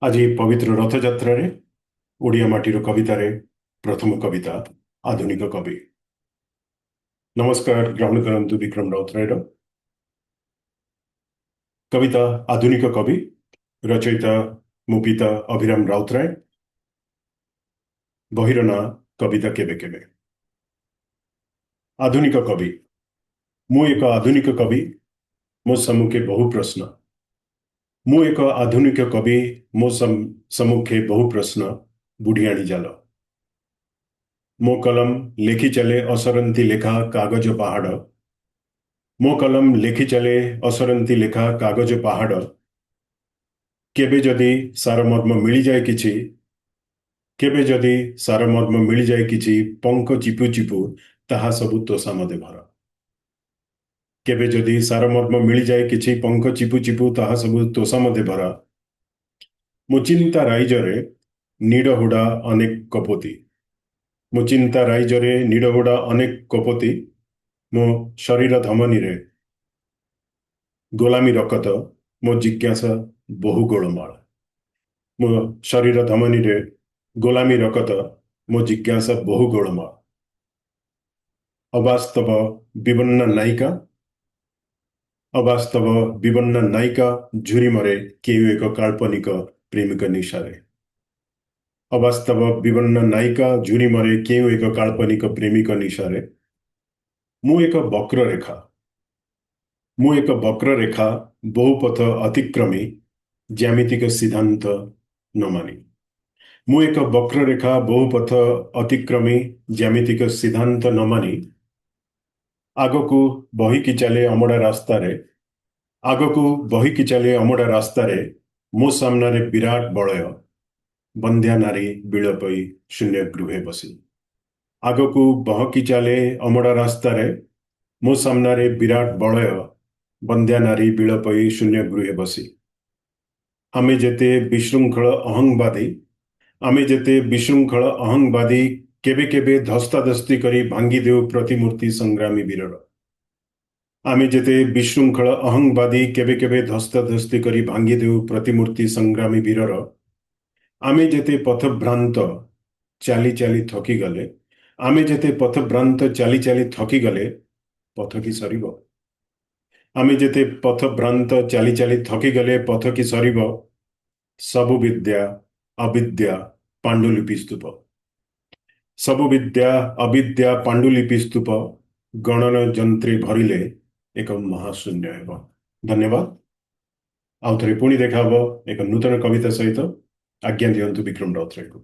आज पवित्र रथଯାत्रा ओडिया माटीर कवितार प्रथम कविता आधुनिक कवि। नमस्कार, ग्रहण करंतु विक्रम राउतरायर कविता आधुनिक कवि। रचयिता मो पिता अभिराम राउतराय। बहिर ना कविता केबे केबे। आधुनिक कवि। मु एक आधुनिक कवि, मो सम्मुखे बहु प्रश्न। मु एक आधुनिक कवि, मो सम्मुखे बहु प्रश्न। बुढ़ियाणी जाल मो कलम लेखि चले असरंती लेखा कागज पहाड़। मो कलम लेखि चले असरंती लेखा कागज पहाड़। केबे जदि सारमर्म मिल जाए किछि, केबे जदि सारमर्म मिल जाए किछि, पंख चिपु चिपु ताहा सबु तोषामदे भर। केबे जदि सारमर्म मिल जाए किछि, पंख चिपु चिपु ताहा सबु तोषामदे भर। मो चिंता राइजरे नीडहुडा अनेक कपोती। मो चिंता राइजरे नीडहुडा अनेक कपोती। मो शरीर धमनी रे गोलामी रकत, मो जिज्ञासा बहु गोलमाल। मो शरीर धमनी रे गोलामी रकत, मो जिज्ञासा बहु गोलमाल। अवास्तव विवन्न नायिका, अवास्तव विवन्न नायिका झुरी मरे केयु एक काल्पनिक प्रेमिक निशारे। अवास्तव विवन्न नायिका झुरी मरे केयु एक काल्पनिक प्रेमिक निशारे। मु एक वक्र रेखा, मु एक वक्र रेखा बहुपथ अतिक्रमी ज्यामितिक सिद्धांत न मानी। मु एक वक्र रेखा बहुपथ अतिक्रमी ज्यामितिक सिद्धांत न मानी। आगकू बहिकी चले अमड़ा रास्ता रे, आगकू बहिकी चले अमड़ा रास्ता रे, मो सामनारे विराट बलय बंध्या नारी बिलपई शून्य गृहे बसी। आगकू बहकी चले अमड़ा रास्ता रे, मो सामनारे विराट बलय बंध्या नारी बिलपई शून्य गृहे बसी। आमे जेते विशृंखल अहंगवादी, आमे जेते विशृंखल अहंगवादी केबे केबे धस्ताधस्ती करी भांगी देउ प्रतिमूर्ति संग्रामी वीरर। आमे जेते विशृंखल अहंगवादी केबे केबे धस्ताधस्ती करी भांगी देउ प्रतिमूर्ति संग्रामी वीरर। आमे जेते पथभ्रांत चाली चाली थकी गले, आमे जेते पथभ्रांत चाली चाली थकी गले, पथ की सरीब। आमे जेते पथभ्रांत चाली चाली थकी गले, पथ की सरीब। सबु विद्या अविद्या पांडुलिपि स्तूप, सबु विद्या अविद्या पांडुलिपि स्तूप गणन जंत्रे भरिले एक महाशून्य हेब। धन्यवाद। आउ थे पुणी देखा एक नूतन कविता सहित। आज्ञा दियंतु विक्रम राउतराय को।